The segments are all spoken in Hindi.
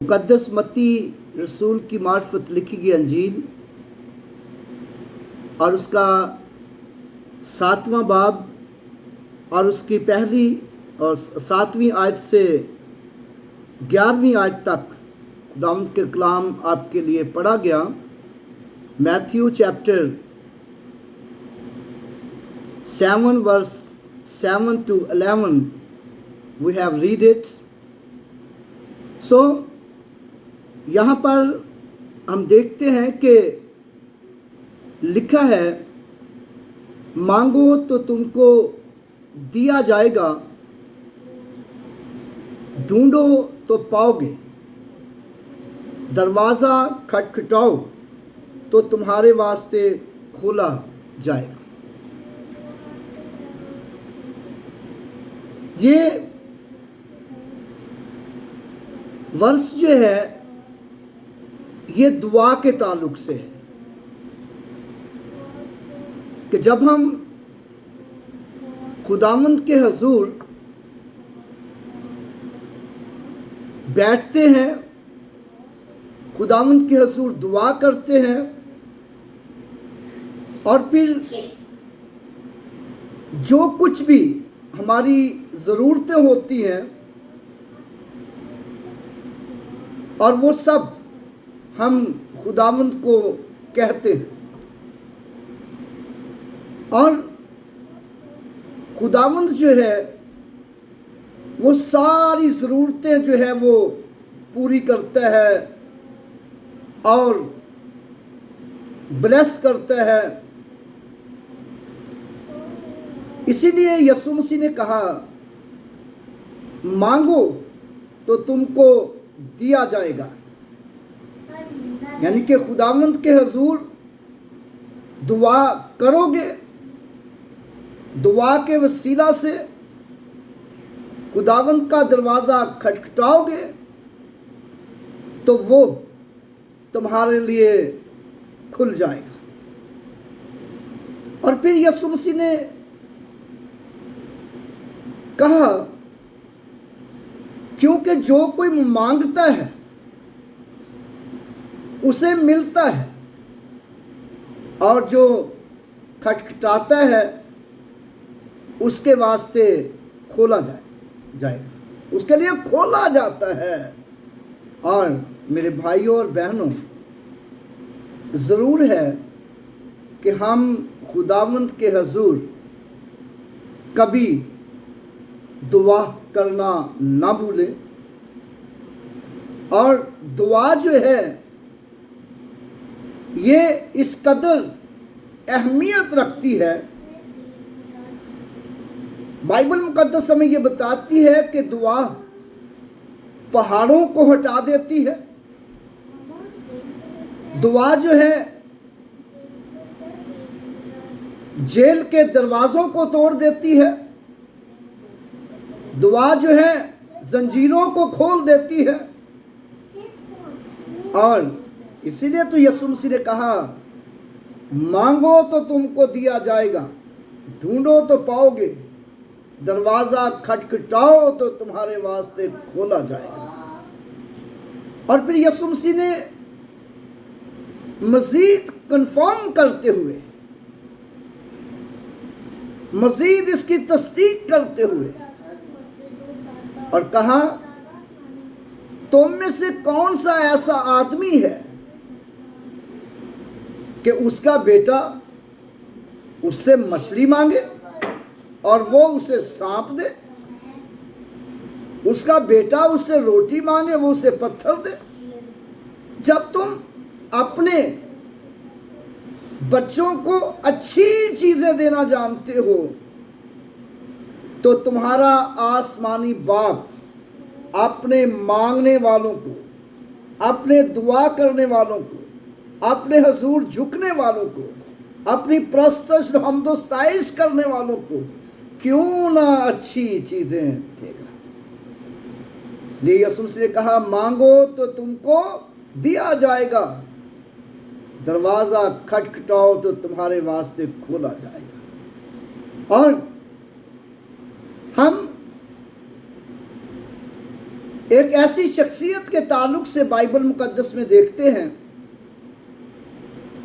मुकद्दस मत्ती रसूल की मार्फत लिखी गई अंजील और उसका 7वां बाब और उसकी पहली और 7वीं आयत से 11वीं आयत तक खुदावंद के कलाम आपके लिए पढ़ा गया। Matthew chapter 7 verse 7 to 11 we have read it। so यहाँ पर हम देखते हैं कि लिखा है, मांगो तो तुमको दिया जाएगा, ढूंढो तो पाओगे, दरवाज़ा खटखटाओ तो तुम्हारे वास्ते खोला जाएगा। ये वर्ष जो है ये दुआ के ताल्लुक से है कि जब हम खुदावंद के हजूर बैठते हैं, खुदावंद के हजूर दुआ करते हैं और फिर जो कुछ भी हमारी ज़रूरतें होती हैं और वो सब हम खुदावंद को कहते हैं और खुदावंद जो है वो सारी ज़रूरतें जो है वो पूरी करता है और ब्लेस करता है। इसीलिए यीशु मसीह ने कहा, मांगो तो तुमको दिया जाएगा। यानी कि खुदावंद के हजूर दुआ करोगे, दुआ के वसीला से खुदावंद का दरवाज़ा खटखटाओगे तो वो तुम्हारे लिए खुल जाएगा। और फिर यीशु मसीह ने कहा, क्योंकि जो कोई मांगता है उसे मिलता है और जो खटखटाता है उसके वास्ते खोला जाएगा, उसके लिए खोला जाता है। और मेरे भाइयों और बहनों, ज़रूर है कि हम खुदावंद के हजूर कभी दुआ करना ना भूलें। और दुआ जो है ये इस कदर अहमियत रखती है, बाइबल मुकद्दस हमें ये बताती है कि दुआ पहाड़ों को हटा देती है। दुआ जो है जेल के दरवाज़ों को तोड़ देती है। दुआ जो है जंजीरों को खोल देती है। और इसीलिए तो यीशु मसीह ने कहा, मांगो तो तुमको दिया जाएगा, ढूंढो तो पाओगे, दरवाज़ा खटखटाओ तो तुम्हारे वास्ते खोला जाएगा। और फिर यीशु मसीह ने मज़ीद कंफर्म करते हुए, मज़ीद इसकी तस्दीक करते हुए और कहा, तुम में से कौन सा ऐसा आदमी है कि उसका बेटा उससे मछली मांगे और वो उसे सांप दे, उसका बेटा उससे रोटी मांगे वो उसे पत्थर दे। जब तुम अपने बच्चों को अच्छी चीजें देना जानते हो तो तुम्हारा आसमानी बाप अपने मांगने वालों को, अपने दुआ करने वालों को, अपने हजूर झुकने वालों को, अपनी प्रस्तश हमदोस्ताइश करने वालों को क्यों ना अच्छी चीजें देगा। इसलिए यीशु मसीह ने कहा, मांगो तो तुमको दिया जाएगा, दरवाज़ा खटखटाओ तो तुम्हारे वास्ते खोला जाएगा। और हम एक ऐसी शख्सियत के ताल्लुक से बाइबल मुकद्दस में देखते हैं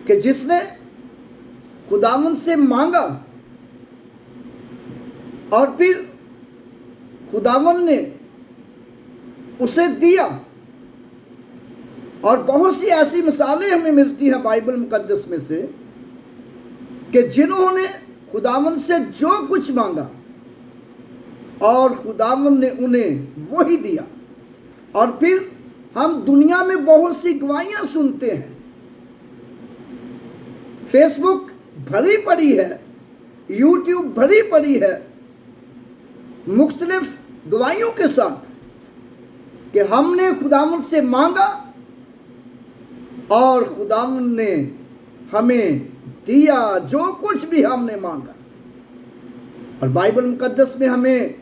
कि जिसने खुदावंद से मांगा और फिर खुदावंद ने उसे दिया। और बहुत सी ऐसी मिसालें हमें मिलती हैं बाइबल मुकद्दस में से कि जिन्होंने खुदावंद से जो कुछ मांगा और खुदावंद ने उन्हें वही दिया। और फिर हम दुनिया में बहुत सी गवाहियां सुनते हैं, फेसबुक भरी पड़ी है, यूट्यूब भरी पड़ी है मुख्तलिफ गवाहियों के साथ कि हमने खुदावंद से मांगा और खुदावंद ने हमें दिया जो कुछ भी हमने मांगा। और बाइबल मुकद्दस में हमें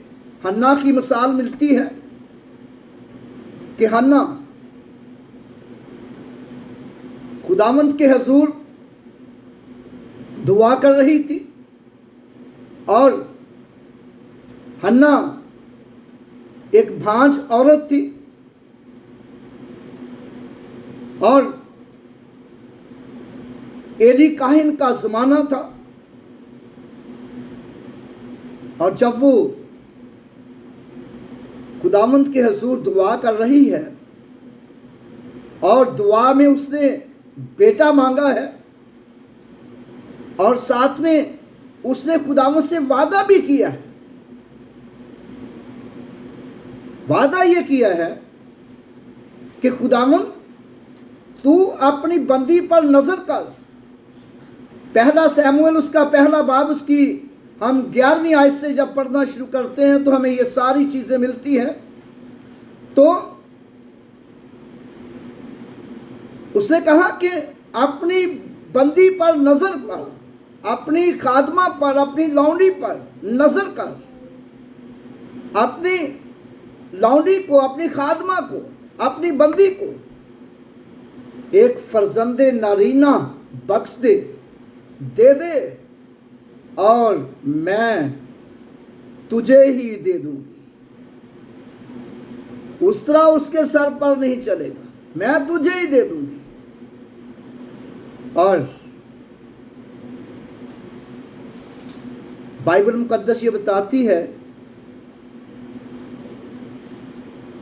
हन्ना की मिसाल मिलती है कि हन्ना खुदावंद के हुजूर दुआ कर रही थी और हन्ना एक भांज औरत थी और एली काहिन का जमाना था। और जब वो खुदावंद के हुजूर दुआ कर रही है और दुआ में उसने बेटा मांगा है और साथ में उसने खुदावंद से वादा भी किया है। वादा ये किया है कि खुदावंद तू अपनी बंदी पर नजर कर। पहला शमूएल उसका पहला बाब उसकी हम 11वीं आयत से जब पढ़ना शुरू करते हैं तो हमें ये सारी चीजें मिलती हैं। तो उसने कहा कि अपनी बंदी पर नजर कर, अपनी खादमा पर, अपनी लौंडी पर नजर कर, अपनी लौंडी को, अपनी खादमा को, अपनी बंदी को एक फर्जंदे नारीना बख्श दे दे और मैं तुझे ही दे दूंगी। उस तरह उसके सर पर नहीं चलेगा, मैं तुझे ही दे दूंगी। और बाइबल मुकद्दस ये बताती है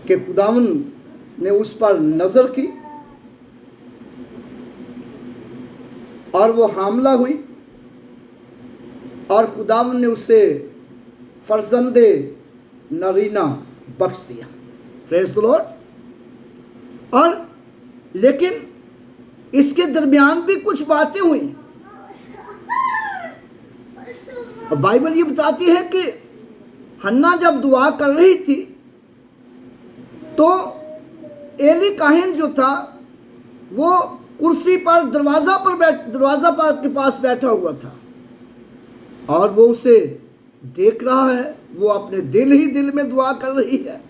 कि खुदावंद ने उस पर नजर की और वो हामला हुई और खुदावंद ने उसे फर्जंदे नरीना बख्श दिया। Praise the Lord. और लेकिन इसके दरमियान भी कुछ बातें हुई और बाइबल ये बताती है कि हन्ना जब दुआ कर रही थी तो एली काहिन जो था वो कुर्सी पर दरवाजा के पास बैठा हुआ था और वो उसे देख रहा है। वो अपने दिल ही दिल में दुआ कर रही है,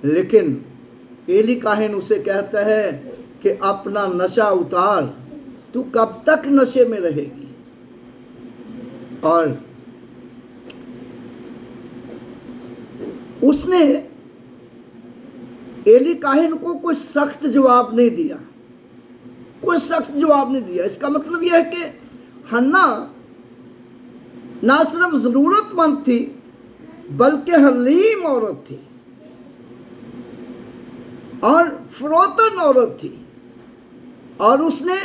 लेकिन एली काहिन उसे कहता है कि अपना नशा उतार, तू कब तक नशे में रहेगी। और उसने एली काहिन को कोई सख्त जवाब नहीं दिया, कोई सख्त जवाब नहीं दिया। इसका मतलब यह है कि हन्ना ना सिर्फ जरूरतमंद थी बल्कि हलीम औरत थी और फरोतन औरत थी। और उसने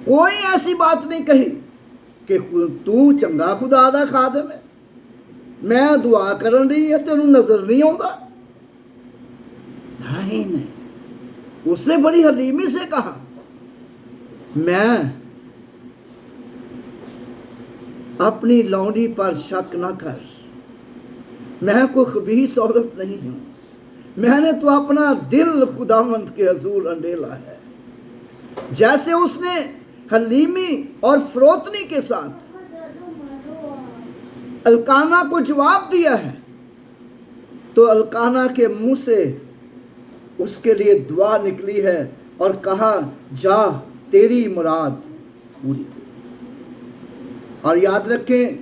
कोई ऐसी बात नहीं कही कि तू चंगा खुदा दा खादम है, मैं दुआ करन रही है तेनू नजर नहीं आउंदा। नहीं, उसने बड़ी हलीमी से कहा, मैं अपनी लौंडी पर शक न कर, मैं कोई खबीस औरत नहीं हूं, मैंने तो अपना दिल खुदावंद के हुजूर अंडेला है। जैसे उसने हलीमी और फरोतनी के साथ अल्काना को जवाब दिया है तो अल्काना के मुंह से उसके लिए दुआ निकली है और कहा, जा तेरी मुराद पूरी। और याद रखें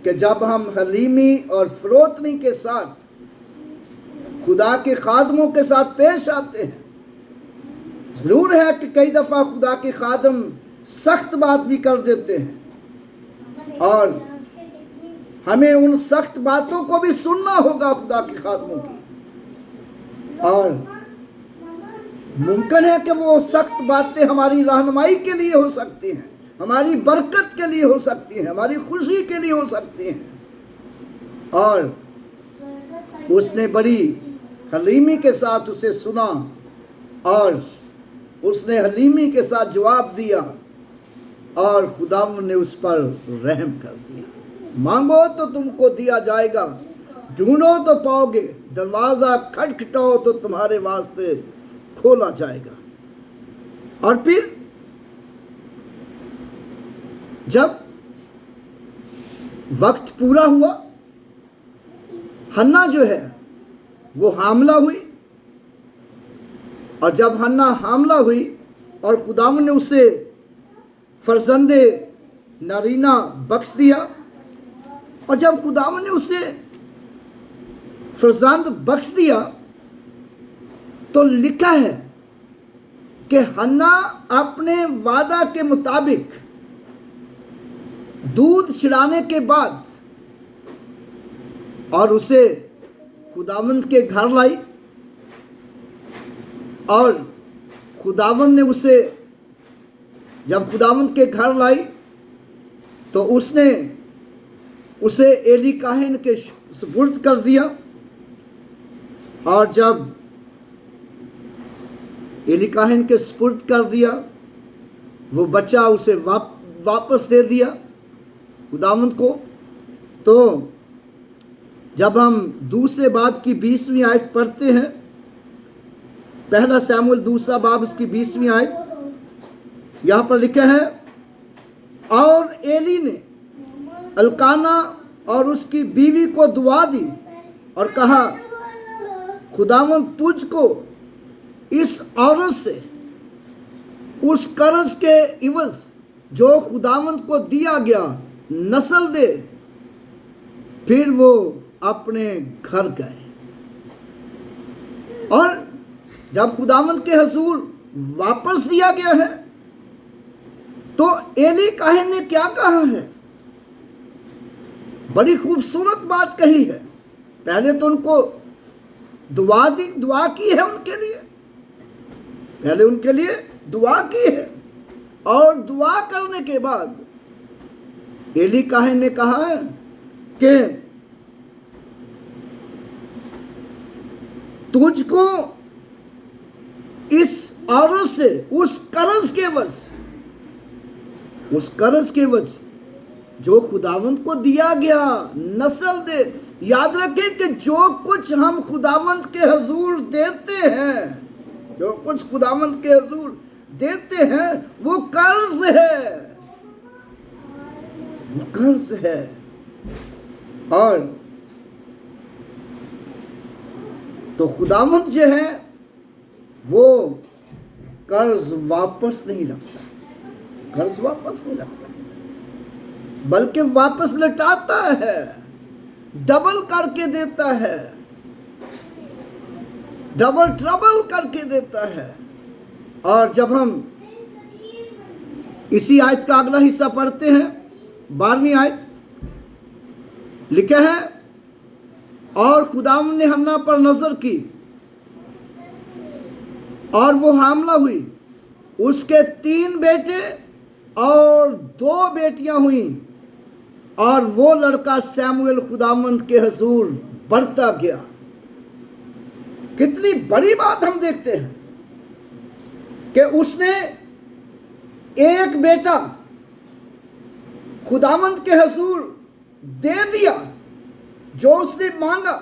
कि जब हम हलीमी और फरोतनी के साथ खुदा के खादमों के साथ पेश आते हैं। जरूर है कि कई दफ़ा खुदा के खादम सख्त बात भी कर देते हैं और हमें उन सख्त बातों को भी सुनना होगा खुदा के खादमों की। और मुमकिन है कि वो सख्त बातें हमारी रहनुमाई के लिए हो सकती हैं, हमारी बरकत के लिए हो सकती हैं, हमारी खुशी के लिए हो सकती हैं। और उसने बड़ी हलीमी के साथ उसे सुना और उसने हलीमी के साथ जवाब दिया और खुदावंद ने उस पर रहम कर दिया। मांगो तो तुमको दिया जाएगा, ढूंढो तो पाओगे, दरवाजा खटखटाओ तो तुम्हारे वास्ते खोला जाएगा। और फिर जब वक्त पूरा हुआ, हन्ना जो है वो हामला हुई। और जब हन्ना हामला हुई और खुदावंद ने उसे फरजंदे नारीना बख्श दिया, और जब खुदावंद ने उसे फरजंद बख्श दिया तो लिखा है कि हन्ना अपने वादा के मुताबिक दूध छिड़ाने के बाद और उसे खुदावंद के घर लाई। और खुदावंद ने उसे जब खुदावंद के घर लाई तो उसने उसे एली काहिन के सुपुर्द कर दिया। और जब एली काहिन के सुपुर्द कर दिया, वो बच्चा उसे वापस दे दिया खुदावंद को। तो जब हम दूसरे बाब की 20वीं आयत पढ़ते हैं, पहला शमूएल दूसरा बाब उसकी 20वीं आयत, यहाँ पर लिखा है, और एली ने अल्काना और उसकी बीवी को दुआ दी और कहा, खुदावंद तुझको इस औरत से उस कर्ज के इवज जो खुदावंद को दिया गया नस्ल दे। फिर वो अपने घर गए। और जब खुदावंद के हजूर वापस दिया गया है तो एली काहिन ने क्या कहा है? बड़ी खूबसूरत बात कही है। पहले तो उनको दुआ की है, उनके लिए पहले उनके लिए दुआ की है। और दुआ करने के बाद एली काहिन ने कहा है कि तुझको इस औरत से उस कर्ज के वज जो खुदावंद को दिया गया नस्ल दे। याद रखें कि जो कुछ हम खुदावंद के हजूर देते हैं, जो कुछ खुदावंद के हजूर देते हैं वो कर्ज है, वो कर्ज है। और तो खुदावंद जो है वो कर्ज वापस नहीं लगता, कर्ज वापस नहीं लगता, बल्कि वापस लौटाता है, डबल करके देता है, डबल ट्रबल करके देता है। और जब हम इसी आयत का अगला हिस्सा पढ़ते हैं, 12वीं आयत, लिखा है, और खुदावंद ने हन्ना पर नजर की और वो हामला हुई, उसके 3 बेटे और 2 बेटियां हुई, और वो लड़का शमूएल खुदावंद के हजूर बढ़ता गया। कितनी बड़ी बात हम देखते हैं कि उसने एक बेटा खुदावंद के हजूर दे दिया, जो उसने मांगा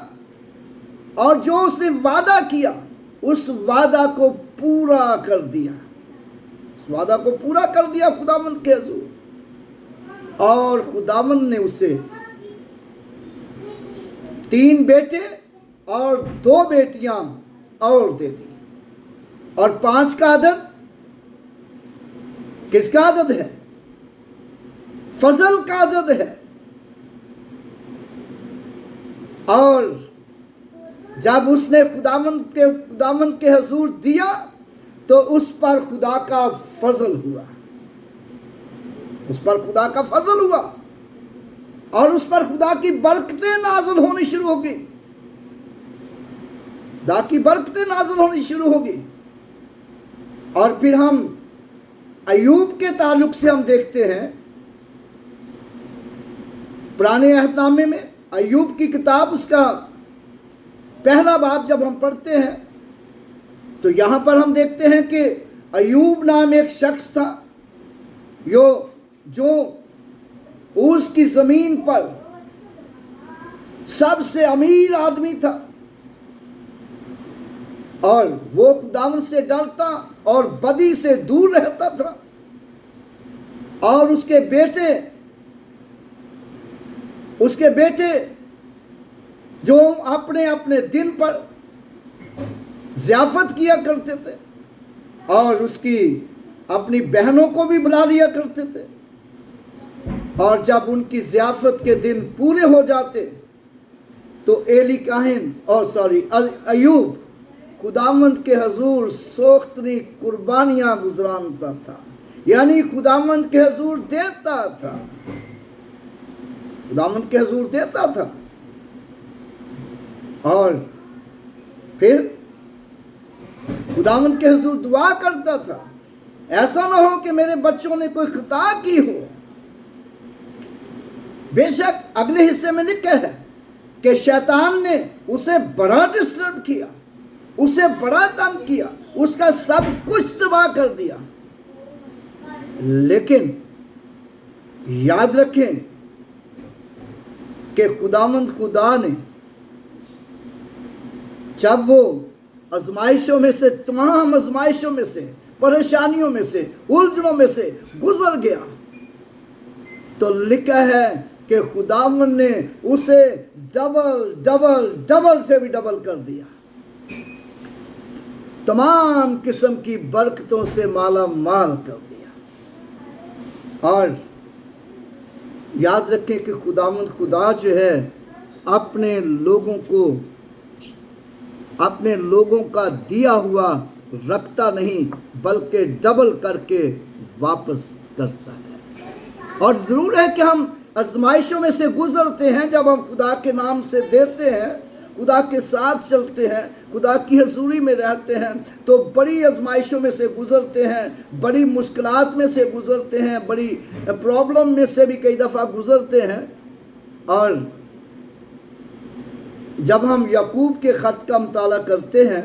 और जो उसने वादा किया उस वादा को पूरा कर दिया, उस वादा को पूरा कर दिया खुदावंद के हजूर। और खुदावंद ने उसे 3 बेटे और 2 बेटियां और दे दी। और 5 का अदद किसका अदद है? फजल का अदद है। और जब उसने खुदावंद के हजूर दिया तो उस पर खुदा का फजल हुआ, उस पर खुदा का फजल हुआ और उस पर खुदा की बरकतें नाज़िल होनी शुरू हो गई, खुदा की बरकतें नाज़िल होनी शुरू हो गई। और फिर हम अय्यूब के ताल्लुक से हम देखते हैं पुराने अहदनामे में अय्यूब की किताब, उसका पहला बाब जब हम पढ़ते हैं तो यहाँ पर हम देखते हैं कि अय्यूब नाम एक शख्स था जो उसकी ज़मीन पर सबसे अमीर आदमी था और वो खुदावंद से डरता और बदी से दूर रहता था। और उसके बेटे जो अपने अपने दिन पर ज़ियाफ़त किया करते थे और उसकी अपनी बहनों को भी बुला लिया करते थे। और जब उनकी ज़ियाफ़त के दिन पूरे हो जाते तो एली काहिन अय्यूब खुदावंद के हजूर सोख्तनी कुर्बानियाँ गुजरानता था, यानी खुदावंद के हजूर देता था, खुदावंद के हजूर देता था। और फिर खुदावंद के हजूर दुआ करता था, ऐसा ना हो कि मेरे बच्चों ने कोई खता की हो। बेशक अगले हिस्से में लिखा है कि शैतान ने उसे बड़ा डिस्टर्ब किया, उसे बड़ा तंग किया, उसका सब कुछ तबाह कर दिया। लेकिन याद रखें कि खुदावंद खुदा ने जब वो आजमाइशों में से, तमाम आजमाइशों में से, परेशानियों में से, उलझनों में से गुजर गया तो लिखा है कि खुदावंद ने उसे डबल डबल डबल से भी डबल कर दिया, तमाम किस्म की बरकतों से माला माल कर दिया। और याद रखें कि खुदावंद खुदा जो है अपने लोगों का दिया हुआ रखता नहीं बल्कि डबल करके वापस करता है। और ज़रूर है कि हम आजमाइशों में से गुजरते हैं, जब हम खुदा के नाम से देते हैं, खुदा के साथ चलते हैं, खुदा की हजूरी में रहते हैं तो बड़ी आजमाइशों में से गुजरते हैं, बड़ी मुश्किलात में से गुजरते हैं, बड़ी प्रॉब्लम में से भी कई दफ़ा गुजरते हैं। और जब हम याकूब के ख़त का मुताला करते हैं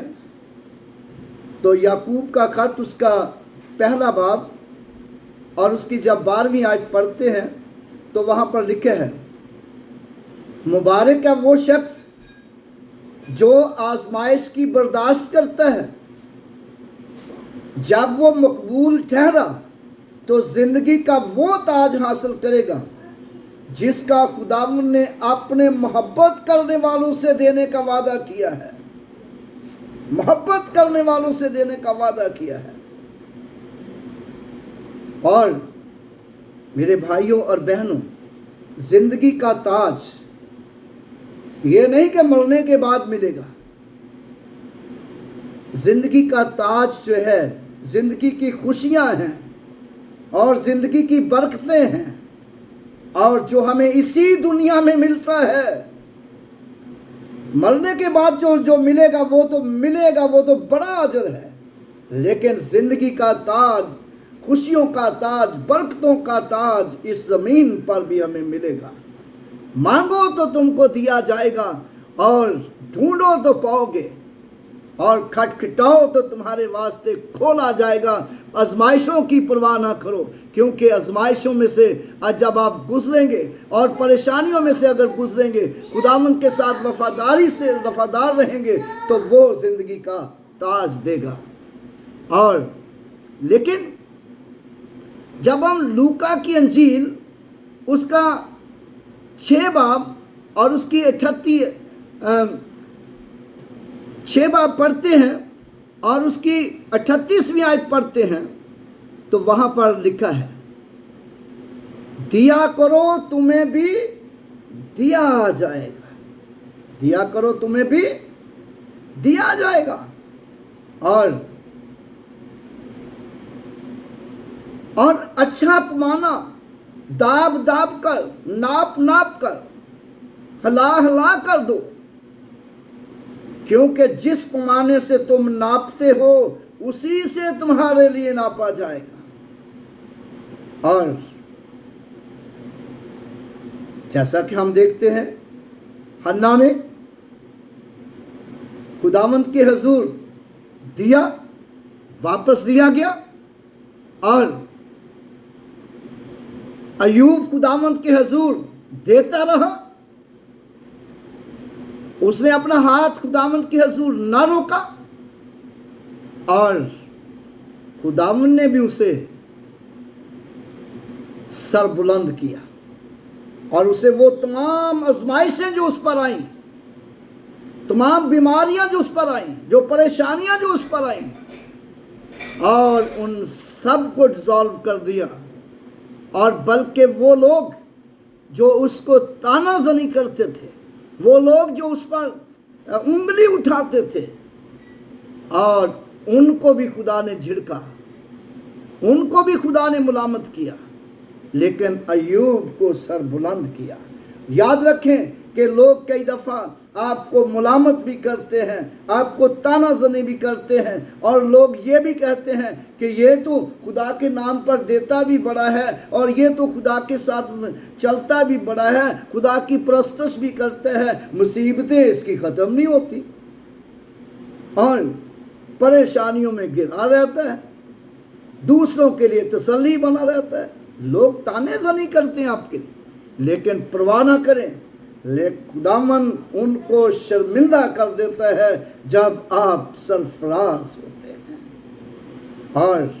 तो याकूब का ख़त, उसका पहला बाब और उसकी जब 12वीं आयत पढ़ते हैं तो वहाँ पर लिखे है, मुबारक है वो शख्स जो आजमाइश की बर्दाश्त करता है, जब वो मकबूल ठहरा तो ज़िंदगी का वो ताज हासिल करेगा जिसका खुदावंद ने अपने मोहब्बत करने वालों से देने का वादा किया है, मोहब्बत करने वालों से देने का वादा किया है। और मेरे भाइयों और बहनों, जिंदगी का ताज ये नहीं कि मरने के बाद मिलेगा, जिंदगी का ताज जो है जिंदगी की खुशियां हैं और जिंदगी की बरकतें हैं, और जो हमें इसी दुनिया में मिलता है। मरने के बाद जो मिलेगा वो तो मिलेगा, वो तो बड़ा अजर है, लेकिन जिंदगी का ताज, खुशियों का ताज, बरकतों का ताज इस ज़मीन पर भी हमें मिलेगा। मांगो तो तुमको दिया जाएगा और ढूंढो तो पाओगे और खटखटाओ तो तुम्हारे वास्ते खोला जाएगा। आजमाइशों की परवाह ना करो, क्योंकि आजमाइशों में से जब आप गुजरेंगे और परेशानियों में से अगर गुजरेंगे, खुदावंद के साथ वफादारी से वफादार रहेंगे तो वो ज़िंदगी का ताज देगा। और लेकिन जब हम लूका की अंजील उसका 6 बाब और उसकी 6 बाब पढ़ते हैं और उसकी 38वीं आयत पढ़ते हैं तो वहाँ पर लिखा है, दिया करो तुम्हें भी दिया जाएगा, दिया करो तुम्हें भी दिया जाएगा। और अच्छा पैमाना दाब दाब कर, नाप नाप कर, हिला हिला कर दो, क्योंकि जिस पैमाने से तुम नापते हो उसी से तुम्हारे लिए नापा जाएगा। और जैसा कि हम देखते हैं, हन्ना ने खुदावंद के हुजूर दिया, वापस दिया गया। और अय्यूब खुदावंद के हुजूर देता रहा, उसने अपना हाथ खुदावंद के हुजूर ना रोका, और खुदावंद ने भी उसे सर बुलंद किया, और उसे वो तमाम आजमाइशें जो उस पर आई, तमाम बीमारियां जो उस पर आई, जो परेशानियां जो उस पर आई, और उन सब को डिसॉल्व कर दिया। और बल्कि वो लोग जो उसको तानाजनी करते थे, वो लोग जो उस पर उंगली उठाते थे, और उनको भी खुदा ने झिड़का, उनको भी खुदा ने मुलामत किया, लेकिन अय्यूब को सर बुलंद किया। याद रखें कि लोग कई दफ़ा आपको मुलामत भी करते हैं, आपको तानाजनी भी करते हैं, और लोग ये भी कहते हैं कि ये तो खुदा के नाम पर देता भी बड़ा है, और ये तो खुदा के साथ चलता भी बड़ा है, खुदा की परस्तिश भी करता है, मुसीबतें इसकी ख़त्म नहीं होती, और परेशानियों में गिरा रहता है, दूसरों के लिए तसल्ली बना रहता है। लोग तानेजनी करते हैं आपके लिए, लेकिन परवाह ना करें, खुदावंद उनको शर्मिंदा कर देता है जब आप सरफराज होते हैं। और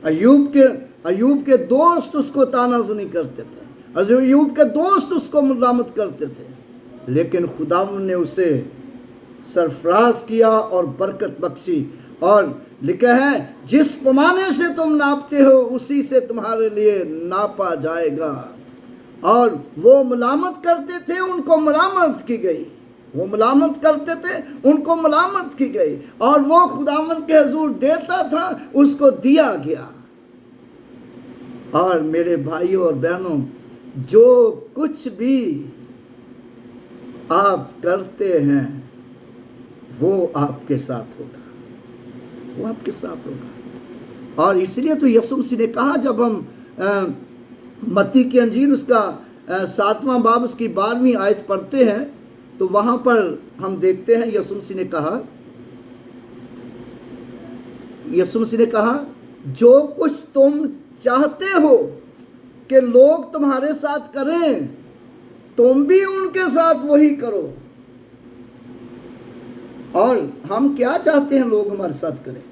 अय्यूब के दोस्त उसको तानाजनी करते थे, अय्यूब के दोस्त उसको मुलामत करते थे, लेकिन खुदावंद ने उसे सरफराज किया और बरकत बख्शी। और लिखा है, जिस पैमाने से तुम नापते हो उसी से तुम्हारे लिए नापा जाएगा। और वो मुलामत करते थे, उनको मुलामत की गई, वो मुलामत करते थे, उनको मुलामत की गई, और वो खुदावंद के हुजूर देता था, उसको दिया गया। और मेरे भाइयों और बहनों, जो कुछ भी आप करते हैं वो आपके साथ होगा, वो आपके साथ होगा। और इसलिए तो यीशु मसीह ने कहा, जब हम मत्ती की अंजील उसका 7वां बाब उसकी 12वीं आयत पढ़ते हैं, तो वहां पर हम देखते हैं यीशु मसीह ने कहा, जो कुछ तुम चाहते हो कि लोग तुम्हारे साथ करें, तुम भी उनके साथ वही करो। और हम क्या चाहते हैं लोग हमारे साथ करें?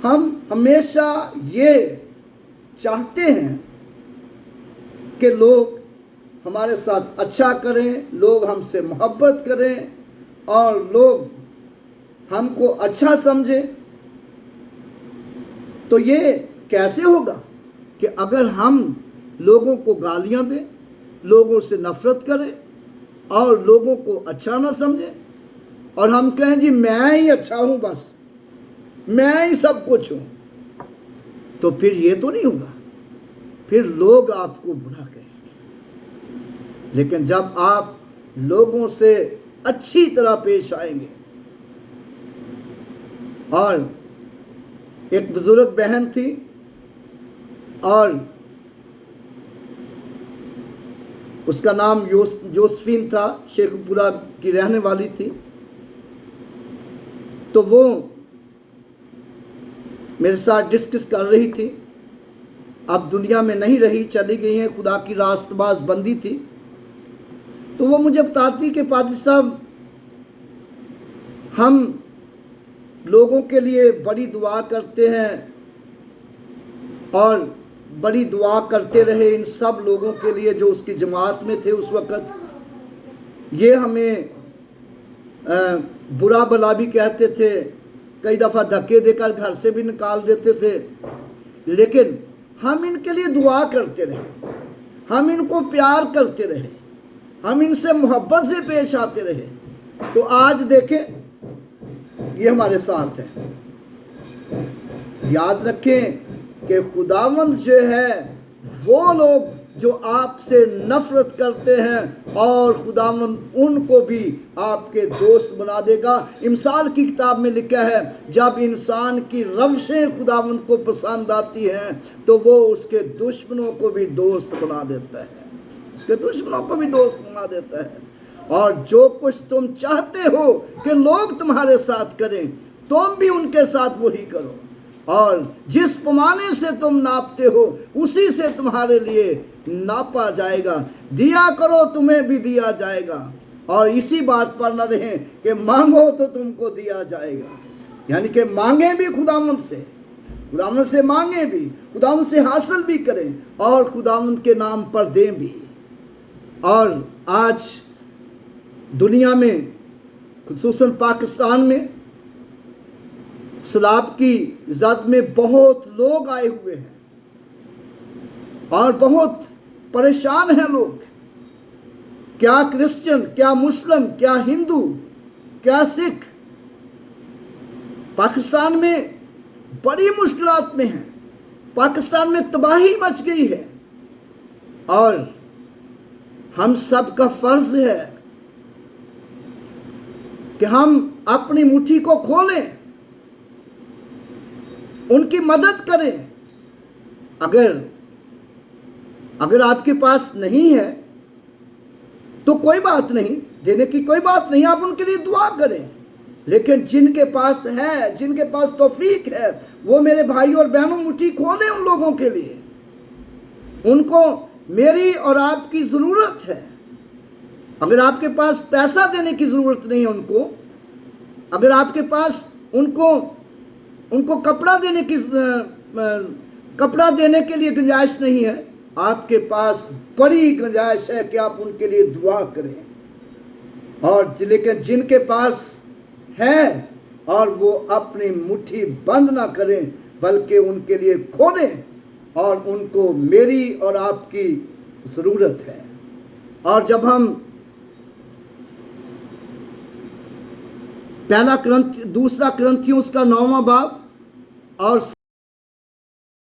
हम हमेशा ये चाहते हैं कि लोग हमारे साथ अच्छा करें, लोग हमसे मोहब्बत करें, और लोग हमको अच्छा समझें। तो ये कैसे होगा कि अगर हम लोगों को गालियां दें, लोगों से नफरत करें, और लोगों को अच्छा ना समझें, और हम कहें जी मैं ही अच्छा हूं, बस मैं ही सब कुछ हूं, तो फिर ये तो नहीं होगा, फिर लोग आपको बुरा कहेंगे। लेकिन जब आप लोगों से अच्छी तरह पेश आएंगे, और एक बुजुर्ग बहन थी, और उसका नाम जोसेफिन था, शेखपुरा की रहने वाली थी। तो वो मेरे साथ डिस्कस कर रही थी, अब दुनिया में नहीं रही, चली गई हैं, खुदा की रास्तबाज बंदी थी। तो वो मुझे बताती कि पादरी साहब, हम लोगों के लिए बड़ी दुआ करते हैं, और बड़ी दुआ करते रहे इन सब लोगों के लिए जो उसकी जमात में थे उस वक़्त। ये हमें बुरा भला भी कहते थे, कई दफ़ा धक्के देकर घर से भी निकाल देते थे, लेकिन हम इनके लिए दुआ करते रहे, हम इनको प्यार करते रहे, हम इनसे मोहब्बत से पेश आते रहे। तो आज देखें ये हमारे साथ है। याद रखें कि खुदावंद जो है वो लोग जो आपसे नफरत करते हैं और खुदावंद उनको भी आपके दोस्त बना देगा। इमसाल की किताब में लिखा है, जब इंसान की रवशें खुदावंद को पसंद आती हैं तो वो उसके दुश्मनों को भी दोस्त बना देता है, उसके दुश्मनों को भी दोस्त बना देता है। और जो कुछ तुम चाहते हो कि लोग तुम्हारे साथ करें, तुम भी उनके साथ वही करो, और जिस पैमाने से तुम नापते हो उसी से तुम्हारे लिए नापा जाएगा। दिया करो, तुम्हें भी दिया जाएगा। और इसी बात पर न रहें कि मांगो तो तुमको दिया जाएगा, यानी कि मांगे भी खुदावंद से मांगे भी, खुदावंद से हासिल भी करें और खुदावंद के नाम पर दें भी। और आज दुनिया में, खुसूसन पाकिस्तान में, सलाब की जद में बहुत लोग आए हुए हैं और बहुत परेशान हैं लोग। क्या क्रिश्चियन, क्या मुस्लिम, क्या हिंदू, क्या सिख, पाकिस्तान में बड़ी मुश्किलात में हैं। पाकिस्तान में तबाही मच गई है और हम सब का फर्ज है कि हम अपनी मुट्ठी को खोलें, उनकी मदद करें। अगर आपके पास नहीं है तो कोई बात नहीं, देने की कोई बात नहीं, आप उनके लिए दुआ करें। लेकिन जिनके पास है, जिनके पास तौफीक है, वो मेरे भाई और बहनों मुट्ठी खोलें उन लोगों के लिए। उनको मेरी और आपकी ज़रूरत है। अगर आपके पास पैसा देने की ज़रूरत नहीं है उनको, अगर आपके पास उनको कपड़ा देने के लिए गुंजाइश नहीं है, आपके पास बड़ी गुंजाइश है कि आप उनके लिए दुआ करें। और लेकिन जिनके पास है और वो अपनी मुट्ठी बंद ना करें, बल्कि उनके लिए खोलें, और उनको मेरी और आपकी ज़रूरत है। और जब हम दूसरा कुरिन्थियों उसका 9वां बाब और